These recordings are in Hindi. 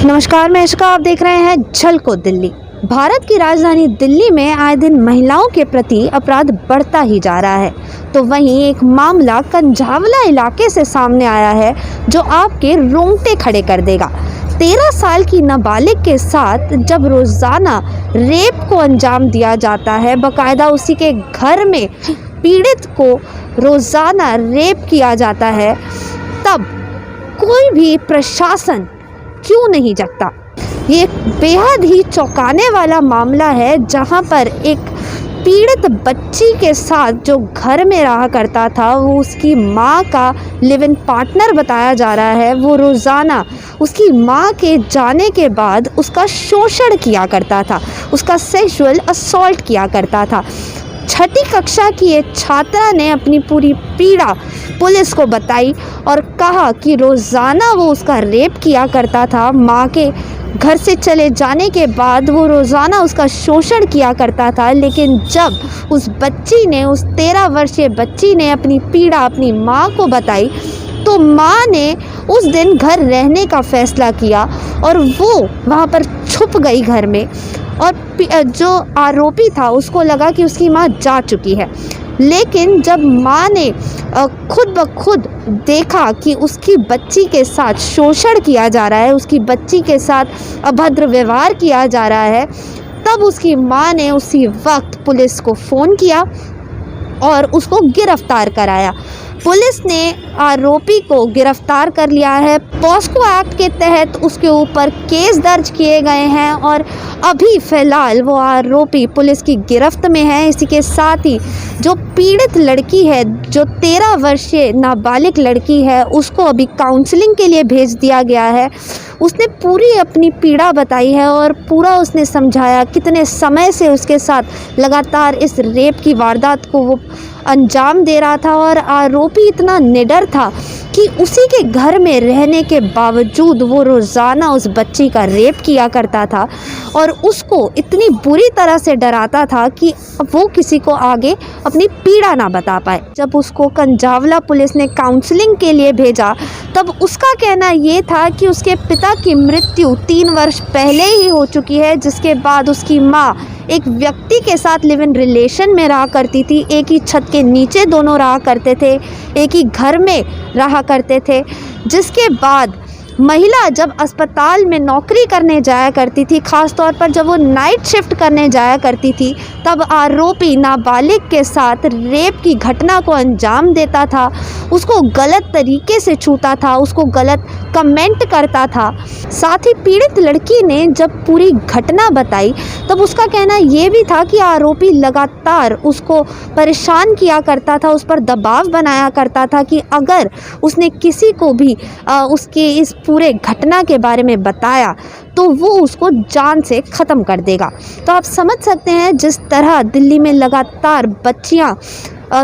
नमस्कार, मैं इश्का। आप देख रहे हैं झलको दिल्ली। भारत की राजधानी दिल्ली में आए दिन महिलाओं के प्रति अपराध बढ़ता ही जा रहा है। तो वहीं एक मामला कंझावला इलाके से सामने आया है जो आपके रोंगटे खड़े कर देगा। 13 साल की नाबालिग के साथ जब रोज़ाना रेप को अंजाम दिया जाता है, बाकायदा उसी के घर में पीड़ित को रोज़ाना रेप किया जाता है, तब कोई भी प्रशासन क्यों नहीं जगता। ये एक बेहद ही चौंकाने वाला मामला है, जहां पर एक पीड़ित बच्ची के साथ जो घर में रहा करता था, वो उसकी माँ का लिव इन पार्टनर बताया जा रहा है। वो रोज़ाना उसकी माँ के जाने के बाद उसका शोषण किया करता था, उसका सेक्सुअल असॉल्ट किया करता था। 6ठी कक्षा की एक छात्रा ने अपनी पूरी पीड़ा पुलिस को बताई और कहा कि रोज़ाना वो उसका रेप किया करता था। माँ के घर से चले जाने के बाद वो रोज़ाना उसका शोषण किया करता था। लेकिन जब उस 13 वर्षीय बच्ची ने अपनी पीड़ा अपनी माँ को बताई, तो माँ ने उस दिन घर रहने का फ़ैसला किया और वो वहाँ पर छुप गई घर में। और जो आरोपी था उसको लगा कि उसकी माँ जा चुकी है। लेकिन जब माँ ने खुद ब खुद देखा कि उसकी बच्ची के साथ शोषण किया जा रहा है, उसकी बच्ची के साथ अभद्र व्यवहार किया जा रहा है, तब उसकी माँ ने उसी वक्त पुलिस को फ़ोन किया और उसको गिरफ़्तार कराया। पुलिस ने आरोपी को गिरफ़्तार कर लिया है। पॉस्को एक्ट के तहत उसके ऊपर केस दर्ज किए गए हैं और अभी फ़िलहाल वो आरोपी पुलिस की गिरफ्त में है। इसी के साथ ही जो पीड़ित लड़की है, जो 13 वर्षीय नाबालिग लड़की है, उसको अभी काउंसलिंग के लिए भेज दिया गया है। उसने पूरी अपनी पीड़ा बताई है और पूरा उसने समझाया कितने समय से उसके साथ लगातार इस रेप की वारदात को वो अंजाम दे रहा था। और आरोपी इतना निडर था कि उसी के घर में रहने के बावजूद वो रोज़ाना उस बच्ची का रेप किया करता था और उसको इतनी बुरी तरह से डराता था कि वो किसी को आगे अपनी पीड़ा ना बता पाए। जब उसको कंझावला पुलिस ने काउंसलिंग के लिए भेजा, तब उसका कहना ये था कि उसके पिता की मृत्यु 3 वर्ष पहले ही हो चुकी है, जिसके बाद उसकी माँ एक व्यक्ति के साथ लिव इन रिलेशन में रहा करती थी। एक ही छत के नीचे दोनों रहा करते थे, एक ही घर में रहा करते थे। जिसके बाद महिला जब अस्पताल में नौकरी करने जाया करती थी, ख़ास तौर पर जब वो नाइट शिफ्ट करने जाया करती थी, तब आरोपी नाबालिग के साथ रेप की घटना को अंजाम देता था, उसको गलत तरीके से छूता था, उसको गलत कमेंट करता था। साथ ही पीड़ित लड़की ने जब पूरी घटना बताई, तब उसका कहना ये भी था कि आरोपी लगातार उसको परेशान किया करता था, उस पर दबाव बनाया करता था कि अगर उसने किसी को भी उसके इस पूरे घटना के बारे में बताया तो वो उसको जान से ख़त्म कर देगा। तो आप समझ सकते हैं जिस तरह दिल्ली में लगातार बच्चियां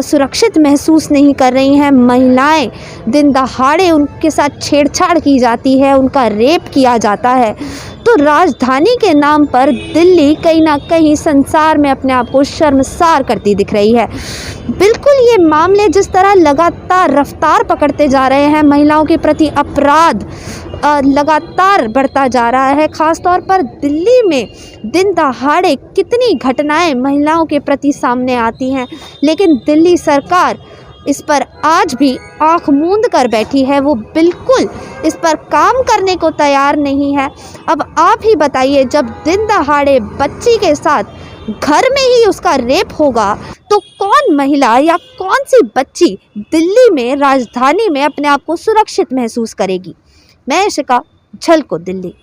सुरक्षित महसूस नहीं कर रही हैं, महिलाएं दिन दहाड़े उनके साथ छेड़छाड़ की जाती है, उनका रेप किया जाता है। तो राजधानी के नाम पर दिल्ली कहीं ना कहीं संसार में अपने आप को शर्मसार करती दिख रही है। बिल्कुल ये मामले जिस तरह लगातार रफ्तार पकड़ते जा रहे हैं, महिलाओं के प्रति अपराध लगातार बढ़ता जा रहा है। ख़ास तौर पर दिल्ली में दिन दहाड़े कितनी घटनाएं महिलाओं के प्रति सामने आती हैं, लेकिन दिल्ली सरकार इस पर आज भी आंख मूंद कर बैठी है। वो बिल्कुल इस पर काम करने को तैयार नहीं है। अब आप ही बताइए, जब दिन दहाड़े बच्ची के साथ घर में ही उसका रेप होगा, तो कौन महिला या कौन सी बच्ची दिल्ली में, राजधानी में अपने आप को सुरक्षित महसूस करेगी। मैं इशिका, झलको दिल्ली।